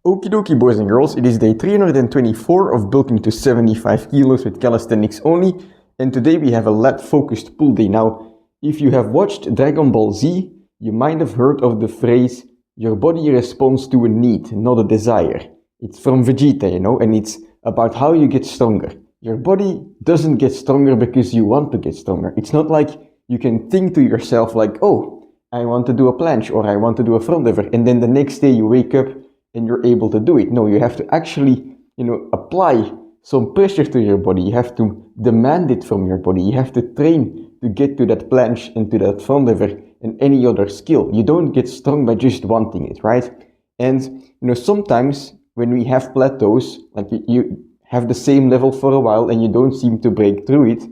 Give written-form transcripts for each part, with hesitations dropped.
Okie dokie, boys and girls, it is day 324 of bulking to 75 kilos with calisthenics only, and today we have a lat-focused pull day. Now, if you have watched Dragon Ball Z, you might have heard of the phrase, your body responds to a need, not a desire. It's from Vegeta, you know, and it's about how you get stronger. Your body doesn't get stronger because you want to get stronger. It's not like you can think to yourself like, oh, I want to do a planche or I want to do a front lever, and then the next day you wake up and you're able to do it. No, you have to actually, apply some pressure to your body. You have to demand it from your body. You have to train to get to that planche and to that front lever and any other skill. You don't get strong by just wanting it, right? And, sometimes when we have plateaus, like you have the same level for a while and you don't seem to break through it,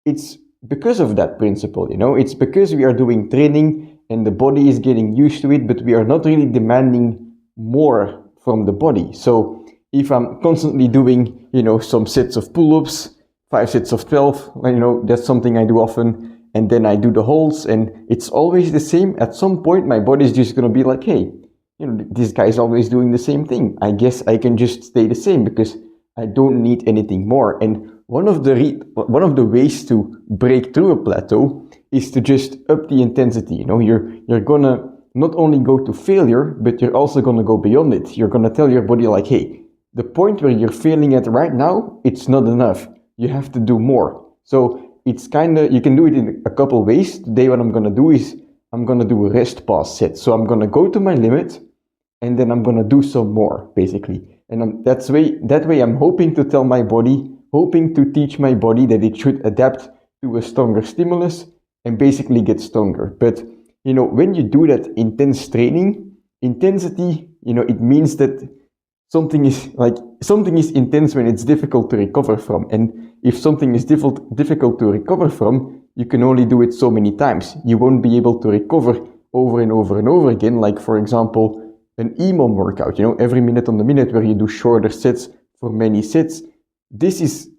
it's because of that principle, It's because we are doing training and the body is getting used to it, but we are not really demanding more from the body. So if I'm constantly doing, some sets of pull-ups, 5 sets of 12, that's something I do often, and then I do the holds, and it's always the same. At some point, my body is just going to be like, hey, this guy is always doing the same thing. I guess I can just stay the same because I don't need anything more. And one of the ways to break through a plateau is to just up the intensity. You're gonna not only go to failure, but you're also gonna go beyond it. You're gonna tell your body like, hey, the point where you're failing at right now, it's not enough. You have to do more. So it's you can do it in a couple ways. Today what I'm gonna do is I'm gonna do a rest pause set. So I'm gonna go to my limit and then I'm gonna do some more, basically. And that way I'm hoping to tell my body, hoping to teach my body that it should adapt to a stronger stimulus and basically get stronger. But when you do that intense training, intensity, it means that something is intense when it's difficult to recover from. And if something is difficult to recover from, you can only do it so many times. You won't be able to recover over and over and over again. Like, for example, an EMOM workout, every minute on the minute where you do shorter sets for many sets. This is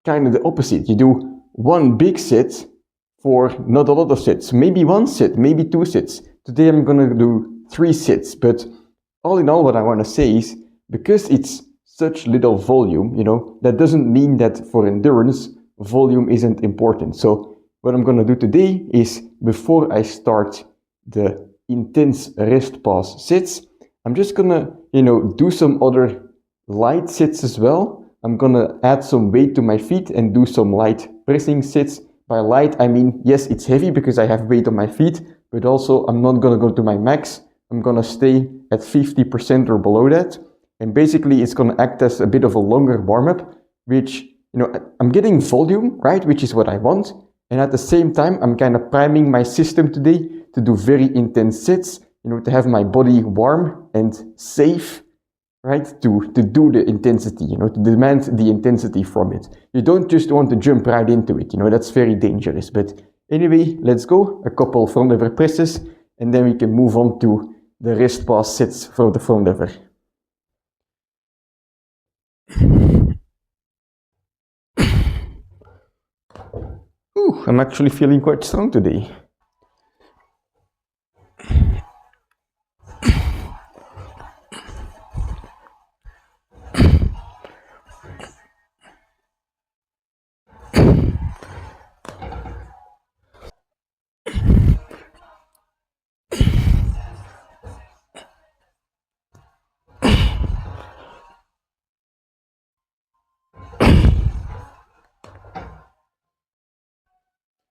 kind of the opposite. You do one big set for not a lot of sets, maybe one set, maybe 2 sets. Today I'm gonna do 3 sets, but all in all, what I want to say is, because it's such little volume, that doesn't mean that for endurance, volume isn't important. So what I'm gonna do today is, before I start the intense rest pause sets, I'm just gonna, do some other light sets as well. I'm gonna add some weight to my feet and do some light pressing sets. By light, I mean, yes, it's heavy because I have weight on my feet, but also I'm not gonna go to my max. I'm gonna stay at 50% or below that. And basically it's gonna act as a bit of a longer warm-up, which, I'm getting volume, right? Which is what I want. And at the same time, I'm kind of priming my system today to do very intense sets, to have my body warm and safe, right? To do the intensity, to demand the intensity from it. You don't just want to jump right into it, that's very dangerous. But anyway, let's go. A couple front lever presses, and then we can move on to the rest pause sets for the front lever. Ooh, I'm actually feeling quite strong today.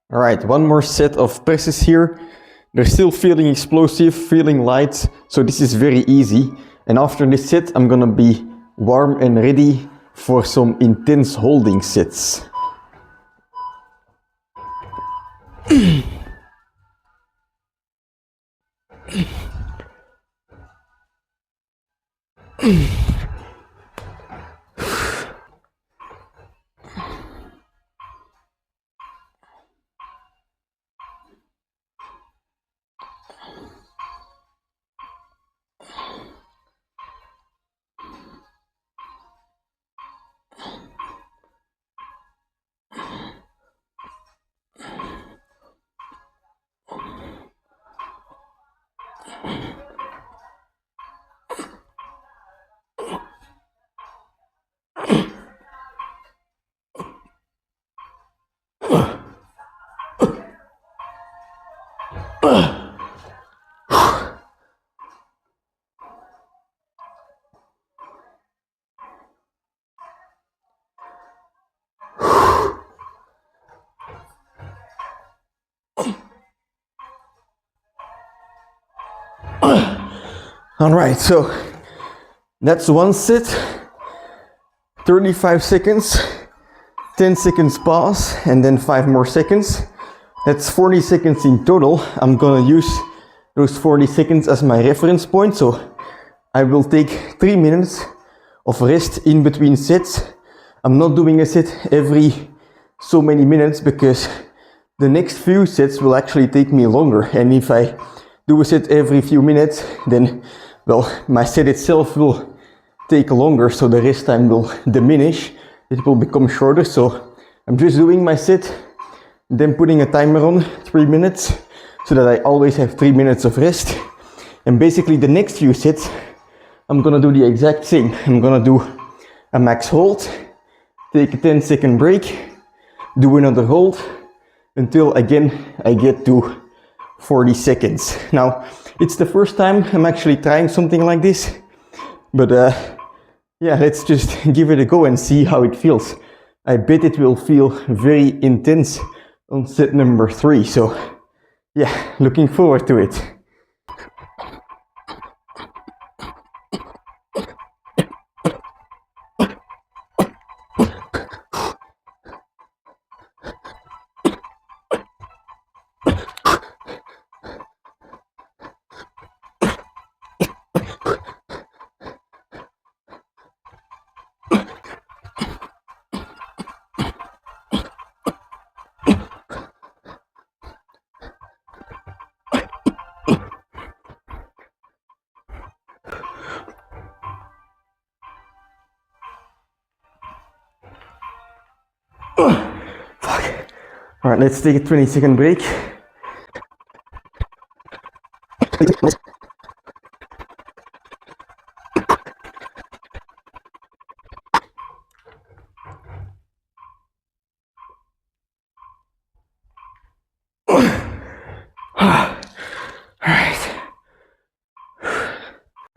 All right, one more set of presses here. They're still feeling explosive, feeling light, so this is very easy. And after this set, I'm gonna be warm and ready for some intense holding sets. All right, so that's one set, 35 seconds, 10 seconds pause, and then 5 more seconds. That's 40 seconds in total. I'm gonna use those 40 seconds as my reference point, so I will take 3 minutes of rest in between sets. I'm not doing a set every so many minutes because the next few sets will actually take me longer, and if I do a set every few minutes, then, well, my set itself will take longer, so the rest time will diminish. It will become shorter, so I'm just doing my set, then putting a timer on 3 minutes, so that I always have 3 minutes of rest. And basically the next few sets, I'm gonna do the exact same. I'm gonna do a max hold, take a 10-second break, do another hold, until again I get to 40 seconds. Now, it's the first time I'm actually trying something like this, but yeah, let's just give it a go and see how it feels. I bet it will feel very intense on set number 3, so yeah, looking forward to it. Fuck. All right, let's take a 20-second break.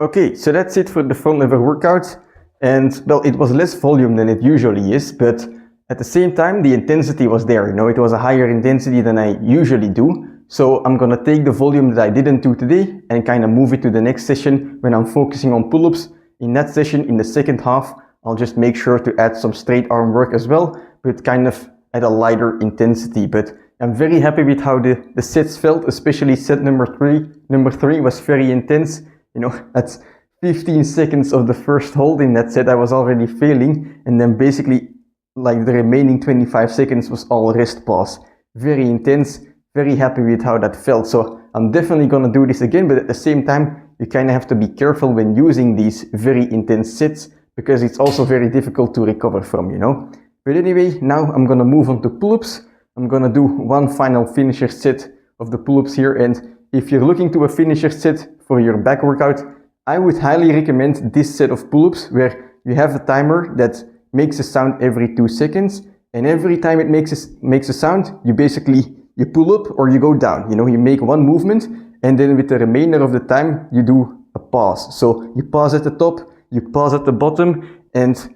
Okay, so that's it for the front lever workout, and well, it was less volume than it usually is, but at the same time the intensity was there, you know, it was a higher intensity than I usually do. So I'm gonna take the volume that I didn't do today and kind of move it to the next session when I'm focusing on pull-ups. In that session, in the second half, I'll just make sure to add some straight arm work as well, but kind of at a lighter intensity. But I'm very happy with how the sets felt, especially set number three. Number 3 was very intense. You know, at 15 seconds of the first hold in that set, I was already failing, and then basically like the remaining 25 seconds was all rest pause. Very intense, very happy with how that felt. So I'm definitely gonna do this again, but at the same time, you kind of have to be careful when using these very intense sets, because it's also very difficult to recover from, you know. But anyway, now I'm gonna move on to pull-ups. I'm gonna do one final finisher set of the pull-ups here, and if you're looking to a finisher set for your back workout, I would highly recommend this set of pull-ups where you have a timer that makes a sound every 2 seconds, and every time it makes a sound, you pull up or you go down. You know, you make one movement, and then with the remainder of the time, you do a pause. So you pause at the top, you pause at the bottom, and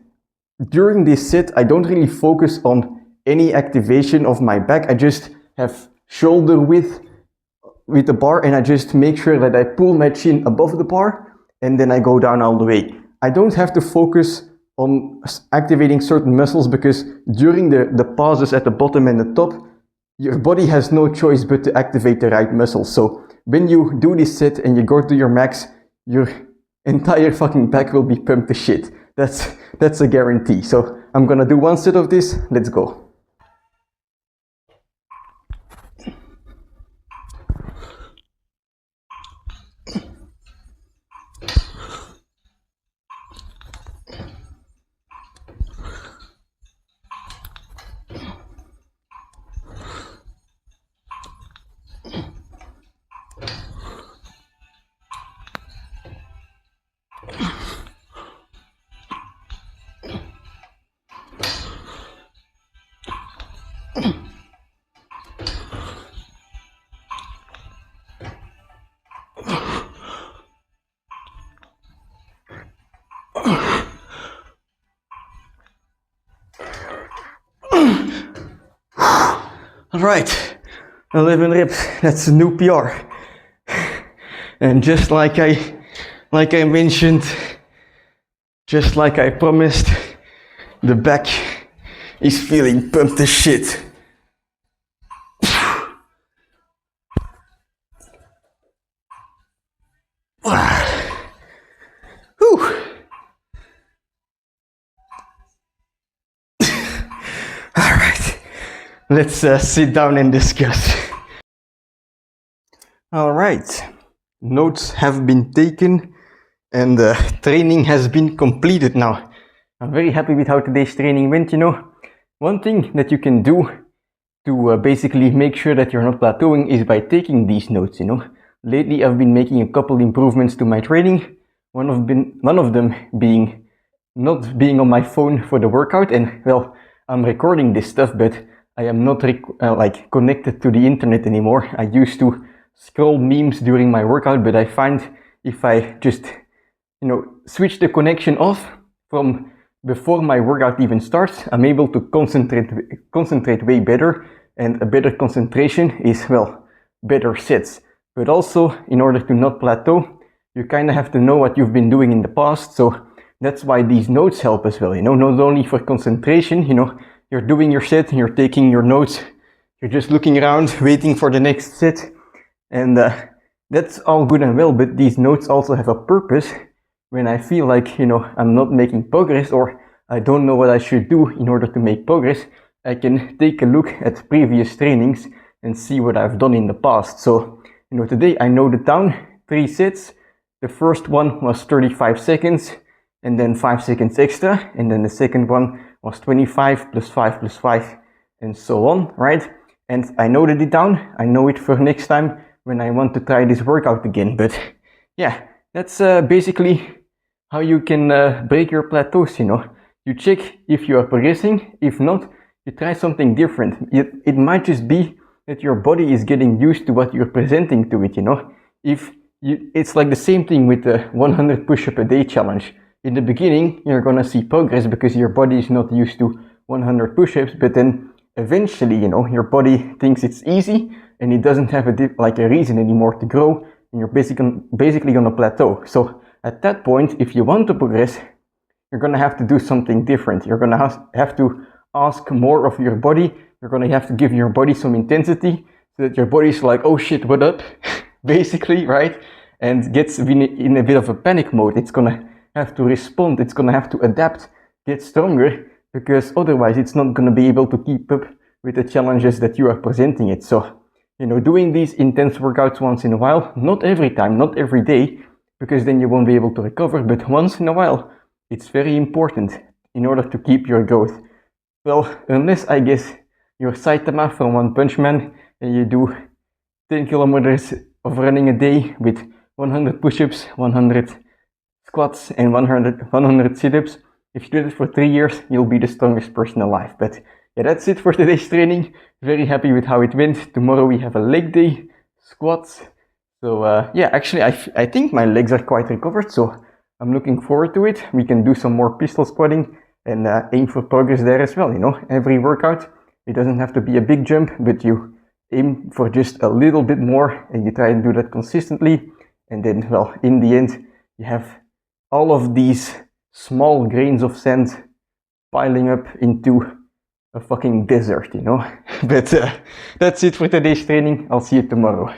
during this set, I don't really focus on any activation of my back. I just have shoulder width with the bar, and I just make sure that I pull my chin above the bar, and then I go down all the way. I don't have to focus on activating certain muscles, because during the pauses at the bottom and the top, your body has no choice but to activate the right muscles. So when you do this set and you go to your max, your entire fucking back will be pumped to shit. That's a guarantee. So I'm gonna do one set of this. Let's go. All right, 11 reps, that's a new PR. And just like I like I mentioned, just like I promised, the back is feeling pumped as shit. Alright, let's sit down and discuss. Alright, notes have been taken and training has been completed now. I'm very happy with how today's training went, you know. One thing that you can do to basically make sure that you're not plateauing is by taking these notes, you know. Lately I've been making a couple improvements to my training. One of them being not being on my phone for the workout, and well, I'm recording this stuff, but I am not like connected to the internet anymore. I used to scroll memes during my workout, but I find if I just, you know, switch the connection off from before my workout even starts, I'm able to concentrate way better, and a better concentration is, well, better sets. But also, in order to not plateau, you kind of have to know what you've been doing in the past, so that's why these notes help as well, you know, not only for concentration, you know, you're doing your set, you're taking your notes, you're just looking around, waiting for the next set, and that's all good and well, but these notes also have a purpose. When I feel like, you know, I'm not making progress, or I don't know what I should do in order to make progress, I can take a look at previous trainings and see what I've done in the past. So, you know, today I noted down 3 sets. The first one was 35 seconds, and then 5 seconds extra, and then the second one was 25 plus 5 plus 5, and so on, right? And I noted it down. I know it for next time when I want to try this workout again. But yeah, that's basically how you can break your plateaus, you know. You check if you are progressing. If not, you try something different. It might just be that your body is getting used to what you're presenting to it, you know. It's like the same thing with the 100 push-up a day challenge. In the beginning, you're gonna see progress because your body is not used to 100 push-ups, but then eventually, you know, your body thinks it's easy and it doesn't have a reason anymore to grow, and you're basically gonna plateau. So at that point, if you want to progress, you're gonna have to do something different. You're gonna have to ask more of your body. You're gonna have to give your body some intensity so that your body's like, oh shit, what up? Basically, right? And gets in a bit of a panic mode. It's gonna have to respond, it's gonna have to adapt, get stronger, because otherwise it's not gonna be able to keep up with the challenges that you are presenting it. So, you know, doing these intense workouts once in a while, not every time, not every day, because then you won't be able to recover, but once in a while, it's very important in order to keep your growth. Well, unless I guess you're Saitama from One Punch Man and you do 10 kilometers of running a day with 100 push-ups, 100 squats and 100 sit-ups. If you do it for 3 years, you'll be the strongest person alive. But yeah, that's it for today's training. Very happy with how it went. Tomorrow we have a leg day, squats. So yeah, actually I think my legs are quite recovered, so I'm looking forward to it. We can do some more pistol squatting and aim for progress there as well, you know. Every workout, it doesn't have to be a big jump, but you aim for just a little bit more and you try and do that consistently. And then, well, in the end, you have all of these small grains of sand piling up into a fucking desert, you know. But that's it for today's training. I'll see you tomorrow.